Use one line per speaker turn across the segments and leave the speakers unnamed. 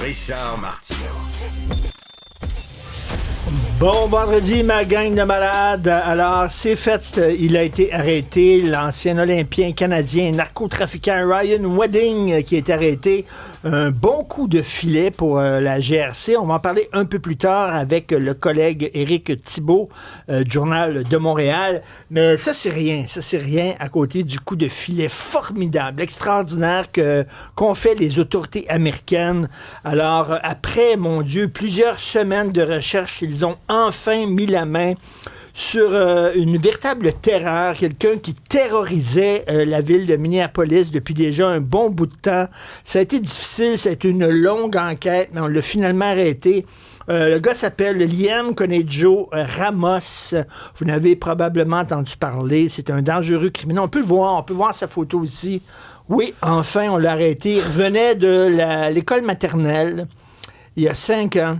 Richard Martineau.
Bon vendredi, ma gang de malades. Alors, c'est fait, il a été arrêté, l'ancien Olympien canadien, narcotrafiquant Ryan Wedding, qui est arrêté. Un bon coup de filet pour la GRC. On va en parler un peu plus tard avec le collègue Éric Thibault, du Journal de Montréal. Mais ça, c'est rien. Ça, c'est rien à côté du coup de filet formidable, extraordinaire qu'ont fait les autorités américaines. Alors, après, mon Dieu, plusieurs semaines de recherche, ils ont enfin mis la main sur une véritable terreur, quelqu'un qui terrorisait la ville de Minneapolis depuis déjà un bon bout de temps. Ça a été difficile, ça a été une longue enquête, mais on l'a finalement arrêté. Le gars s'appelle Liam Conejo Ramos. Vous n'avez probablement entendu parler. C'est un dangereux criminel. On peut le voir, on peut voir sa photo ici. Oui, enfin, on l'a arrêté. Il revenait de l'école maternelle il y a 5 ans.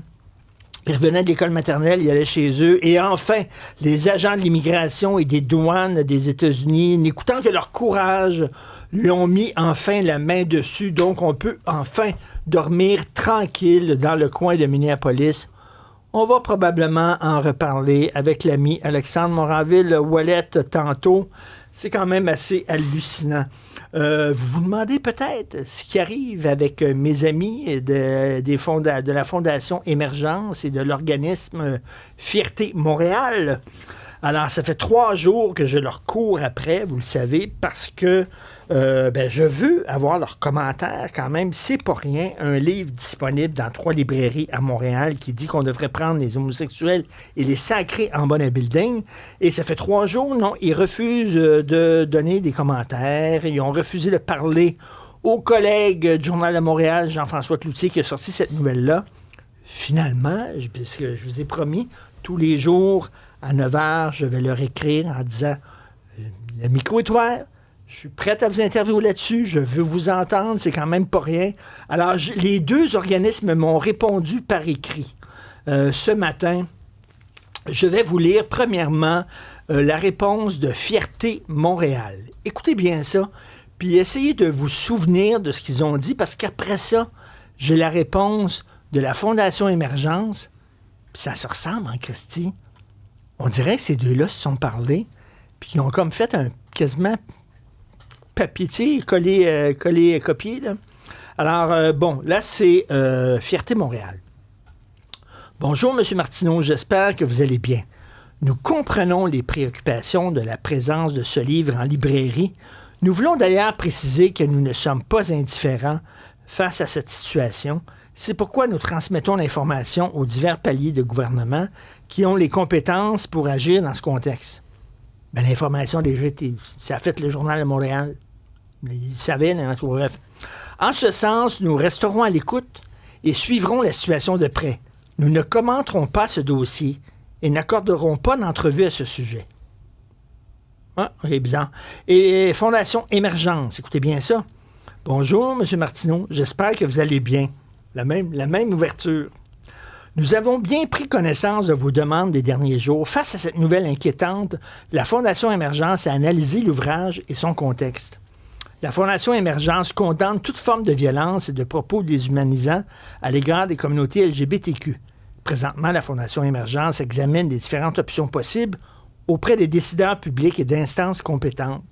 Il revenait de l'école maternelle, il allait chez eux. Et enfin, les agents de l'immigration et des douanes des États-Unis, n'écoutant que leur courage, lui ont mis enfin la main dessus. Donc, on peut enfin dormir tranquille dans le coin de Minneapolis. On va probablement en reparler avec l'ami Alexandre Moranville-Ouellet tantôt. C'est quand même assez hallucinant. Vous vous demandez peut-être ce qui arrive avec mes amis de la Fondation Émergence et de l'organisme Fierté Montréal. Alors, ça fait 3 jours que je leur cours après, vous le savez, parce que je veux avoir leurs commentaires quand même. C'est pas rien. Un livre disponible dans 3 librairies à Montréal qui dit qu'on devrait prendre les homosexuels et les sacrer en bas d'un building. Et ça fait 3 jours, non, ils refusent de donner des commentaires. Ils ont refusé de parler au collègue du Journal de Montréal, Jean-François Cloutier, qui a sorti cette nouvelle-là. Finalement, parce que je vous ai promis, tous les jours, à 9h, je vais leur écrire en disant « Le micro est ouvert, je suis prête à vous interviewer là-dessus, je veux vous entendre, c'est quand même pas rien. » Alors, les 2 organismes m'ont répondu par écrit. Ce matin, je vais vous lire premièrement la réponse de Fierté Montréal. Écoutez bien ça, puis essayez de vous souvenir de ce qu'ils ont dit, parce qu'après ça, j'ai la réponse de la Fondation Émergence, puis ça se ressemble en Christie. On dirait que ces 2-là se sont parlé, puis ils ont comme fait un quasiment papier, tu sais, copié, là. Alors, là, c'est Fierté Montréal. Bonjour, M. Martineau, j'espère que vous allez bien. Nous comprenons les préoccupations de la présence de ce livre en librairie. Nous voulons d'ailleurs préciser que nous ne sommes pas indifférents face à cette situation. C'est pourquoi nous transmettons l'information aux divers paliers de gouvernement qui ont les compétences pour agir dans ce contexte. Ben, l'information déjà, ça a fait le Journal de Montréal. Ils savaient, bref. En ce sens, nous resterons à l'écoute et suivrons la situation de près. Nous ne commenterons pas ce dossier et n'accorderons pas d'entrevue à ce sujet. Ah, c'est bizarre. Et Fondation Émergence, écoutez bien ça. Bonjour, M. Martineau, j'espère que vous allez bien. La même ouverture. Nous avons bien pris connaissance de vos demandes des derniers jours. Face à cette nouvelle inquiétante, la Fondation Émergence a analysé l'ouvrage et son contexte. La Fondation Émergence condamne toute forme de violence et de propos déshumanisants à l'égard des communautés LGBTQ. Présentement, la Fondation Émergence examine les différentes options possibles auprès des décideurs publics et d'instances compétentes.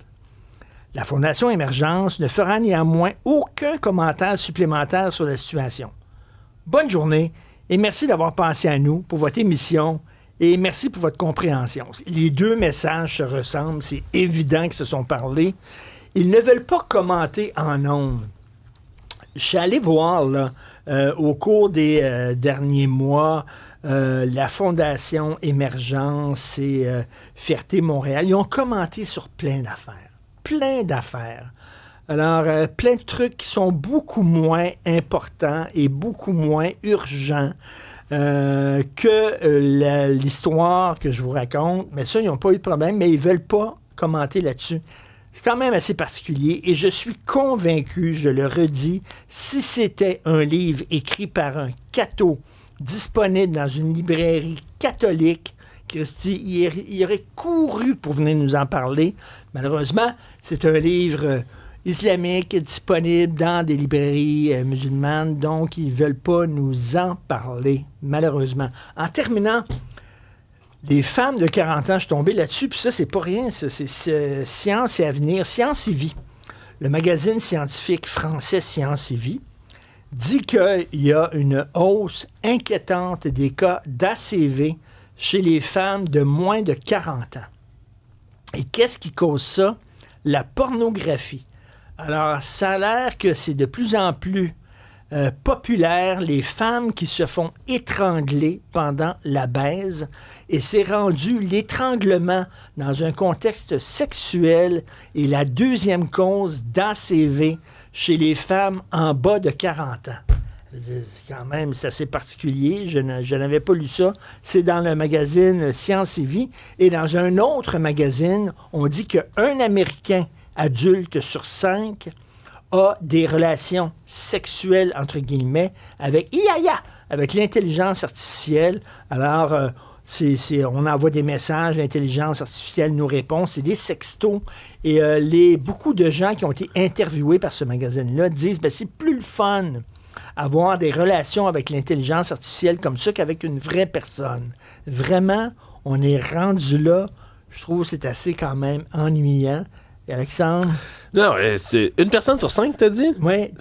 La Fondation Émergence ne fera néanmoins aucun commentaire supplémentaire sur la situation. Bonne journée et merci d'avoir pensé à nous pour votre émission et merci pour votre compréhension. Les 2 messages se ressemblent, c'est évident qu'ils se sont parlé. Ils ne veulent pas commenter en ondes. Je suis allé voir là, au cours des derniers mois la Fondation Émergence et Fierté Montréal. Ils ont commenté sur plein d'affaires. Alors, plein de trucs qui sont beaucoup moins importants et beaucoup moins urgents que l'histoire que je vous raconte. Mais ça, ils n'ont pas eu de problème, mais ils ne veulent pas commenter là-dessus. C'est quand même assez particulier et je suis convaincu, je le redis, si c'était un livre écrit par un catho disponible dans une librairie catholique, Christy, il aurait couru pour venir nous en parler. Malheureusement, c'est un livre islamique disponible dans des librairies musulmanes, donc ils ne veulent pas nous en parler, malheureusement. En terminant, les femmes de 40 ans, je suis tombé là-dessus, puis ça, c'est pas rien, ça, c'est Science et Avenir, Science et Vie. Le magazine scientifique français Science et Vie dit qu'il y a une hausse inquiétante des cas d'ACV chez les femmes de moins de 40 ans. Et qu'est-ce qui cause ça? La pornographie. Alors, ça a l'air que c'est de plus en plus populaire, les femmes qui se font étrangler pendant la baise, et c'est rendu l'étranglement dans un contexte sexuel et la deuxième cause d'ACV chez les femmes en bas de 40 ans. C'est quand même, c'est assez particulier. Je n'avais pas lu ça. C'est dans le magazine Science et Vie. Et dans un autre magazine, on dit qu'un Américain adulte sur 5 a des relations sexuelles, entre guillemets, avec l'intelligence artificielle. Alors, on envoie des messages, l'intelligence artificielle nous répond, c'est des sextos. Et beaucoup de gens qui ont été interviewés par ce magazine-là disent c'est plus le fun avoir des relations avec l'intelligence artificielle comme ça qu'avec une vraie personne. Vraiment, on est rendu là. Je trouve que c'est assez quand même ennuyant. Et Alexandre?
Non, c'est une personne sur 5, t'as dit?
Oui.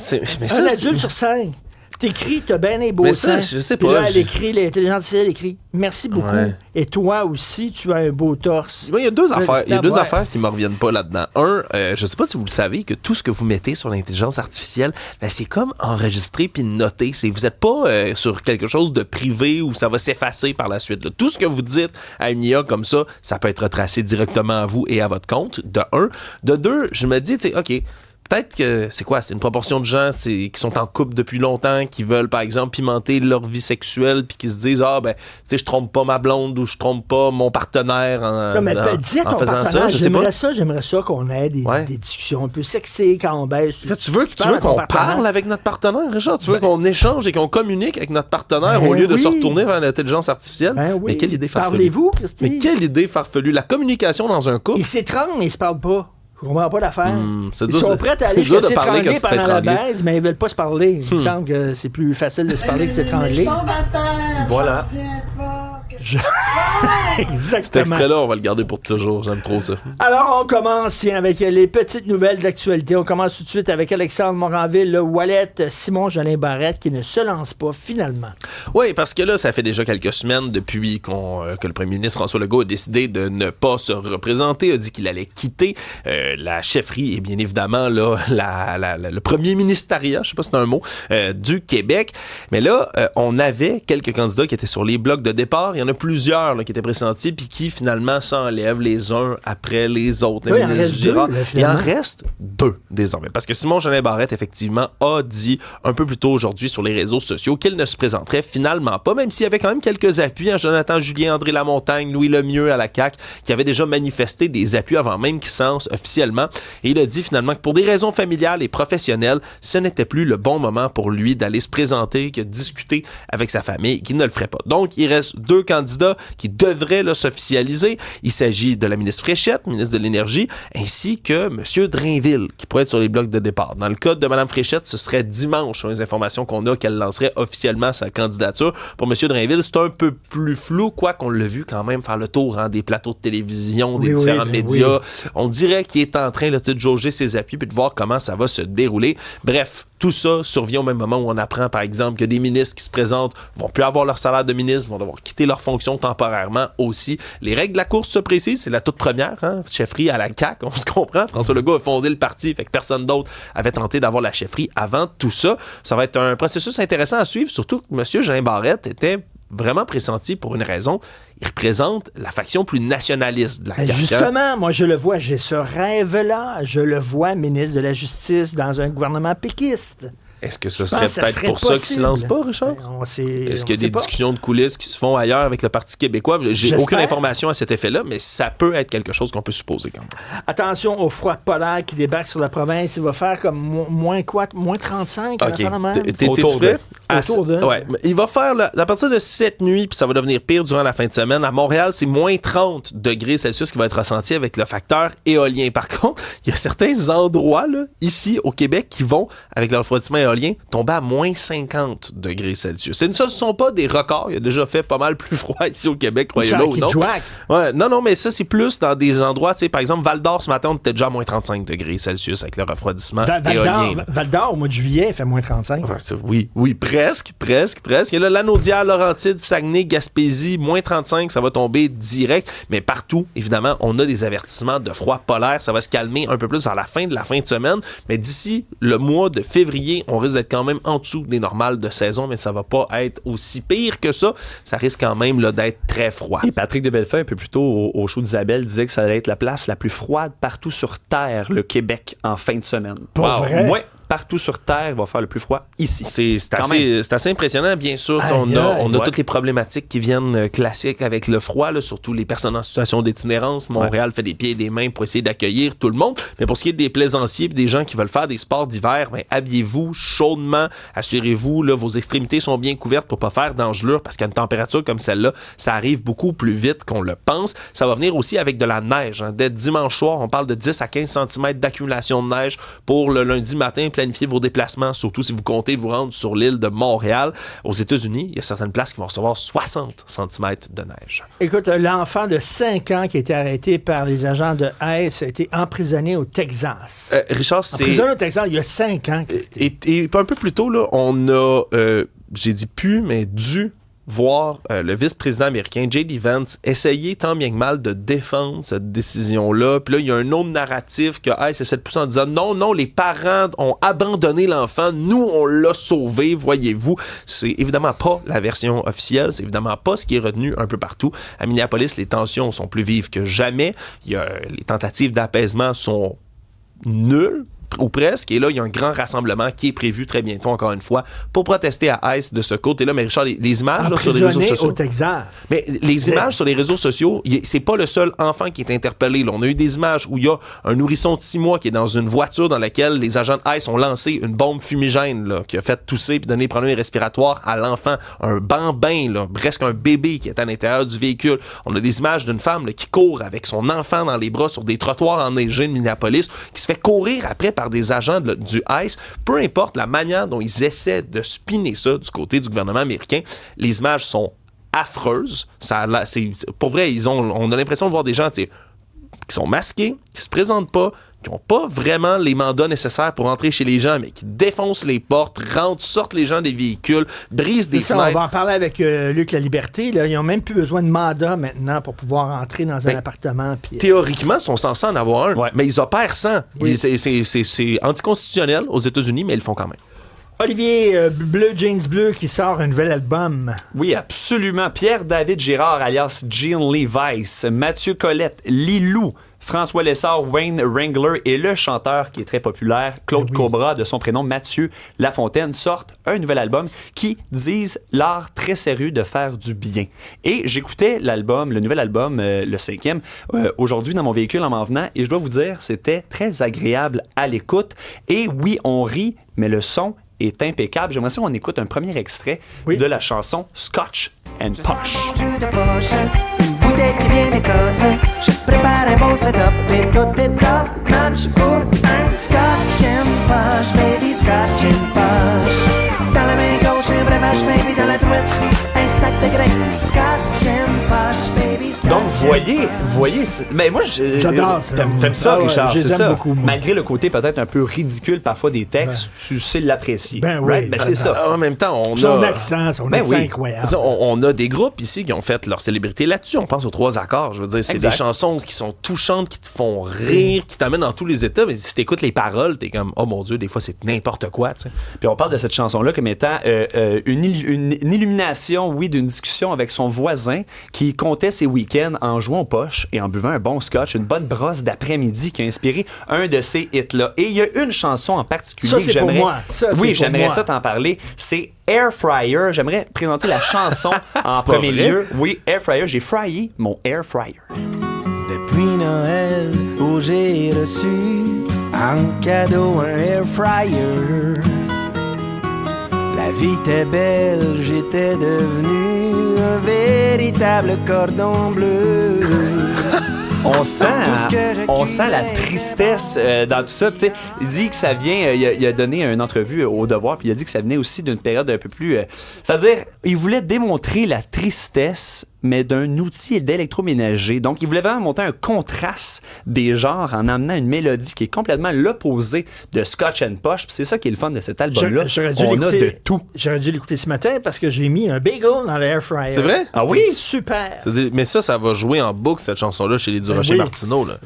Un adulte sur 5. T'écris, t'as bien les beaux
mais
seins.
Ça, je sais
Puis
pas.
là, l'intelligence artificielle écrit « Merci beaucoup. Ouais. Et toi aussi, tu as un beau torse. »
Il y a deux affaires. Il y a deux affaires qui ne me reviennent pas là-dedans. Un, je sais pas si vous le savez, que tout ce que vous mettez sur l'intelligence artificielle, c'est comme enregistré puis noté. Vous n'êtes pas sur quelque chose de privé où ça va s'effacer par la suite. Là. Tout ce que vous dites à une IA comme ça peut être retracé directement à vous et à votre compte, de un. De deux, je me dis, OK, peut-être que c'est une proportion de gens qui sont en couple depuis longtemps, qui veulent, par exemple, pimenter leur vie sexuelle, puis qui se disent, je trompe pas ma blonde ou je trompe pas mon partenaire en faisant ça.
J'aimerais ça qu'on ait des discussions un peu sexy quand on baisse.
Tu veux qu'on parle avec notre partenaire, Richard? Tu veux qu'on échange et qu'on communique avec notre partenaire au lieu de se retourner vers l'intelligence artificielle?
Oui.
Mais quelle idée farfelue.
Parlez-vous, Christy?
Mais quelle idée farfelue. La communication dans un couple.
Ils s'étranglent, mais ils se parlent pas. Je comprends pas l'affaire. Ils sont prêts à aller
s'étrangler
pendant la baise, mais ils veulent pas se parler. Il me semble que c'est plus facile de se parler que de s'étrangler.
Voilà.
Exactement.
Cet extrait-là, on va le garder pour toujours. J'aime trop ça.
Alors, on commence avec les petites nouvelles d'actualité. On commence tout de suite avec Alexandre Moranville, le Wallet, Simon Jolin Barrette, qui ne se lance pas finalement.
Oui, parce que là, ça fait déjà quelques semaines depuis que le premier ministre François Legault a décidé de ne pas se représenter, a dit qu'il allait quitter la chefferie et bien évidemment là, le premier ministériat, je sais pas si c'est un mot, du Québec. Mais là, on avait quelques candidats qui étaient sur les blocs de départ. Il y en a plusieurs là, qui étaient pressentis puis qui finalement s'enlèvent les uns après les autres.
Oui,
il en reste deux désormais. Parce que Simon Jolin Barrette, effectivement, a dit un peu plus tôt aujourd'hui sur les réseaux sociaux qu'il ne se présenterait finalement pas, même s'il y avait quand même quelques appuis. Jonathan Julien, André Lamontagne, Louis Lemieux à la CAQ, qui avaient déjà manifesté des appuis avant même qu'il se lance officiellement. Et il a dit finalement que pour des raisons familiales et professionnelles, ce n'était plus le bon moment pour lui d'aller se présenter, que discuter avec sa famille et qu'il ne le ferait pas. Donc, il reste deux candidats qui devraient là, s'officialiser. Il s'agit de la ministre Fréchette, ministre de l'Énergie, ainsi que M. Drainville, qui pourrait être sur les blocs de départ. Dans le cas de Mme Fréchette, ce serait dimanche, sur les informations qu'on a, qu'elle lancerait officiellement sa candidature. Pour M. Drainville, c'est un peu plus flou, quoi qu'on l'a vu quand même faire le tour des plateaux de télévision, des différents médias. Oui. On dirait qu'il est en train là, de jauger ses appuis puis de voir comment ça va se dérouler. Bref, tout ça survient au même moment où on apprend, par exemple, que des ministres qui se présentent vont plus avoir leur salaire de ministre, vont devoir quitter leur fonction temporairement aussi. Les règles de la course se précisent, c'est la toute première, chefferie à la CAQ, on se comprend. François Legault a fondé le parti, fait que personne d'autre avait tenté d'avoir la chefferie avant tout ça. Ça va être un processus intéressant à suivre, surtout que M. Jolin Barrette était vraiment pressenti pour une raison. Il représente la faction plus nationaliste de la CAQ.
Justement, moi, je le vois, j'ai ce rêve-là. Je le vois ministre de la Justice dans un gouvernement péquiste.
Est-ce que ce serait peut-être pour ça qu'il ne se lance pas, Richard? Est-ce qu'il y a des discussions de coulisses qui se font ailleurs avec le Parti québécois? J'ai aucune information à cet effet-là, mais ça peut être quelque chose qu'on peut supposer quand même.
Attention au froid polaire qui débarque sur la province. Il va faire comme moins 35.
OK. T'es prêt?
autour de...
Ouais, il va faire, là, à partir de cette nuit, puis ça va devenir pire durant la fin de semaine. À Montréal, c'est moins 30 degrés Celsius qui va être ressenti avec le facteur éolien. Par contre, il y a certains endroits, là, ici, au Québec, qui vont, avec le refroidissement éolien, tomber à moins 50 degrés Celsius. Ce ne sont pas des records. Il a déjà fait pas mal plus froid ici au Québec, croyez-le ou non. Ouais, non, mais ça, c'est plus dans des endroits, tu sais, par exemple, Val-d'Or, ce matin, on était déjà à moins 35 degrés Celsius avec le refroidissement éolien.
Val-d'Or, au mois de juillet, il fait moins 35.
Ouais, oui, presque. Et là, Lanaudière, Laurentides, Saguenay, Gaspésie, moins 35, ça va tomber direct. Mais partout, évidemment, on a des avertissements de froid polaire. Ça va se calmer un peu plus vers la fin de semaine. Mais d'ici le mois de février, on risque d'être quand même en dessous des normales de saison, mais ça va pas être aussi pire que ça. Ça risque quand même là, d'être très froid.
Et Patrick de Bellefeuille, un peu plus tôt au show d'Isabelle, disait que ça allait être la place la plus froide partout sur Terre, le Québec, en fin de semaine.
Pas vrai?
Ouais. Partout sur Terre, il va faire le plus froid ici.
C'est assez impressionnant, bien sûr. On a toutes les problématiques qui viennent classiques avec le froid, là, surtout les personnes en situation d'itinérance. Montréal fait des pieds et des mains pour essayer d'accueillir tout le monde. Mais pour ce qui est des plaisanciers et des gens qui veulent faire des sports d'hiver, habillez-vous chaudement. Assurez-vous, là, vos extrémités sont bien couvertes pour ne pas faire d'engelure parce qu'à une température comme celle-là, ça arrive beaucoup plus vite qu'on le pense. Ça va venir aussi avec de la neige. Dès dimanche soir, on parle de 10 à 15 cm d'accumulation de neige pour le lundi matin. Planifier vos déplacements, surtout si vous comptez vous rendre sur l'île de Montréal. Aux États-Unis, il y a certaines places qui vont recevoir 60 cm de neige.
Écoute, l'enfant de 5 ans qui a été arrêté par les agents de ICE a été emprisonné au Texas.
Richard, c'est...
Emprisonné au Texas, il y a 5 ans.
Et un peu plus tôt, là, on a, j'ai dit pu, mais dû voir le vice-président américain, J.D. Vance, essayer tant bien que mal de défendre cette décision-là. Puis là, il y a un autre narratif que ICE essaie de pousser en disant non, les parents ont abandonné l'enfant, nous, on l'a sauvé, voyez-vous. C'est évidemment pas la version officielle, c'est évidemment pas ce qui est retenu un peu partout. À Minneapolis, les tensions sont plus vives que jamais. Les tentatives d'apaisement sont nulles, ou presque, et là, il y a un grand rassemblement qui est prévu très bientôt, encore une fois, pour protester à ICE de ce côté-là. Mais Richard, les images là, sur les réseaux sociaux...
au Texas.
Mais les images sur les réseaux sociaux, c'est pas le seul enfant qui est interpellé. Là, on a eu des images où il y a un nourrisson de 6 mois qui est dans une voiture dans laquelle les agents de ICE ont lancé une bombe fumigène là, qui a fait tousser et donner des problèmes respiratoires à l'enfant. Un bambin, là, presque un bébé qui est à l'intérieur du véhicule. On a des images d'une femme là, qui court avec son enfant dans les bras sur des trottoirs enneigés de Minneapolis, qui se fait courir après par des agents du ICE. Peu importe la manière dont ils essaient de spinner ça du côté du gouvernement américain, les images sont affreuses. Pour vrai, on a l'impression de voir des gens qui sont masqués, qui se présentent pas, qui n'ont pas vraiment les mandats nécessaires pour entrer chez les gens, mais qui défoncent les portes, sortent les gens des véhicules, brisent des fenêtres.
On va en parler avec Luc La Liberté. Là. Ils n'ont même plus besoin de mandat maintenant pour pouvoir entrer dans un appartement. Puis,
théoriquement, ils sont censés en avoir un, mais ils opèrent sans. Oui. C'est anticonstitutionnel aux États-Unis, mais ils le font quand même.
Olivier, Bleu Jeans Bleu qui sort un nouvel album.
Oui, absolument. Pierre-David Girard, alias Jean Levice, Mathieu Collette, Lilou, François Lessard, Wayne Wrangler et le chanteur qui est très populaire, Claude Cobra, de son prénom Mathieu Lafontaine, sortent un nouvel album qui disent l'art très sérieux de faire du bien. Et j'écoutais le nouvel album, le 5e, aujourd'hui dans mon véhicule en m'en venant, et je dois vous dire, c'était très agréable à l'écoute. Et oui, on rit, mais le son est impeccable. J'aimerais ça qu'on écoute un premier extrait de la chanson Scotch and Posh. Bouteille qui vient d'Écosse, je prépare un beau setup et tout est top notch pour un Scotch and Posh, baby, Scotch and Posh. Dans la main gauche, un breuvage, baby, dans la droite, un sac de grains, Scotch and Posh, baby, Scotch. Donc, voyez, mais moi,
j'adore ça.
T'aimes ça, Richard, c'est ça.
Beaucoup,
malgré le côté peut-être un peu ridicule parfois des textes, tu sais l'apprécier.
Ben oui.
Right? Ben, c'est ça.
En même temps,
son accent incroyable.
On a des groupes ici qui ont fait leur célébrité là-dessus. On pense aux 3 accords. Je veux dire, c'est des chansons qui sont touchantes, qui te font rire, qui t'amènent dans tous les états. Mais si t'écoutes les paroles, t'es comme, oh mon Dieu, des fois, c'est n'importe quoi. T'sais.
Puis on parle de cette chanson-là comme étant une illumination, oui, d'une discussion avec son voisin qui comptait ses week-ends en jouant aux poches et en buvant un bon scotch, une bonne brosse d'après-midi qui a inspiré un de ces hits-là. Et il y a une chanson en particulier que j'aimerais...
Pour moi.
J'aimerais ça t'en parler. C'est Air Fryer. J'aimerais présenter la chanson en premier lieu. Oui, Air Fryer. J'ai fryé mon Air Fryer.
Depuis Noël, où j'ai reçu en cadeau un Air Fryer. La La vie était belle, j'étais devenu un véritable cordon bleu.
On sent la tristesse dans tout ça. T'sais, il dit que ça vient, il a donné une entrevue au Devoir, puis il a dit que ça venait aussi d'une période un peu plus... c'est-à-dire, il voulait démontrer la tristesse, mais d'un outil d'électroménager. Donc, il voulait vraiment monter un contraste des genres en amenant une mélodie qui est complètement l'opposé de Scotch and Posh. Puis c'est ça qui est le fun de cet album-là. On a de tout.
J'aurais dû l'écouter ce matin parce que j'ai mis un bagel dans l'air fryer.
C'est vrai?
Ah oui? Super.
Mais ça va jouer en boucle, cette chanson-là, chez les Durocher-Martineau. Là.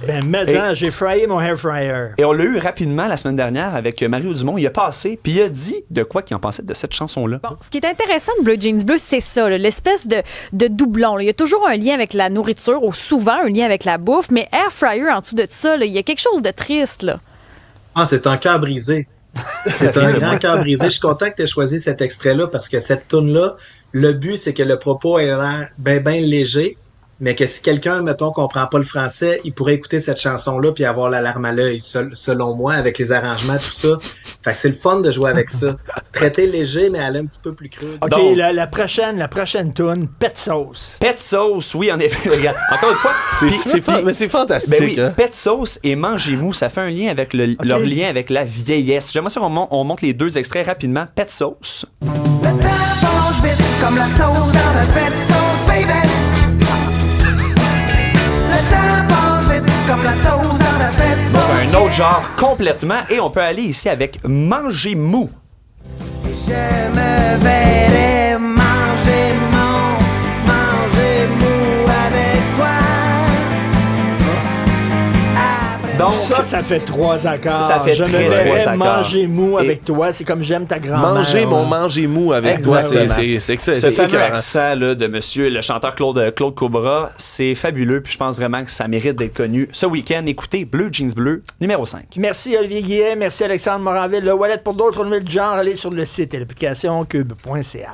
J'ai fryé mon air fryer.
Et on l'a eu rapidement la semaine dernière avec Mario Dumont. Il a passé, puis il a dit de quoi qu'il en pensait de cette chanson-là.
Bon, ce qui est intéressant de Blue Jeans Bleu, c'est ça, là, l'espèce de doublon. Là. Il y a toujours un lien avec la nourriture, ou souvent un lien avec la bouffe, mais air fryer, en dessous de ça, là, il y a quelque chose de triste. Là.
Ah, c'est un cœur brisé. C'est un grand cœur brisé. Je suis content que tu aies choisi cet extrait-là parce que cette toune-là, le but, c'est que le propos ait l'air bien léger, mais que si quelqu'un, mettons, comprend pas le français, il pourrait écouter cette chanson-là puis avoir la larme à l'œil, selon moi, avec les arrangements, tout ça. Fait que c'est le fun de jouer avec ça. Traité léger, mais aller un petit peu plus cru.
OK,
donc,
la prochaine toune, Pet Sauce.
Pet Sauce, oui, en effet. Regarde, encore une fois.
Mais c'est fantastique.
Ben oui,
hein?
Pet Sauce et Mangez Mou, ça fait un lien avec leur lien avec la vieillesse. J'aimerais ça qu'on monte les deux extraits rapidement. Pet Sauce.
Le temps passe vite comme la sauce dans un pet sauce, baby. Le temps passe vite comme la sauce dans un pet sauce.
Un autre genre complètement. Et on peut aller ici avec Mangez Mou.
Je me verrai manger mou avec toi.
Donc,
Ça fait 3 accords.
Ça fait
je me
très
verrais
3 accords.
manger mou avec toi. C'est comme j'aime ta grand-mère.
Manger mou avec
Exactement.
toi, c'est excellent.
ce fameux
écœurant.
accent là, de monsieur, le chanteur Claude Cobra, c'est fabuleux. Puis je pense vraiment que ça mérite d'être connu. Ce week-end, écoutez Bleu Jeans Bleu, numéro 5.
Merci Olivier Guillet, merci Alexandre Moranville. Le Wallet pour d'autres nouvelles du genre, allez sur le site et l'application cube.ca.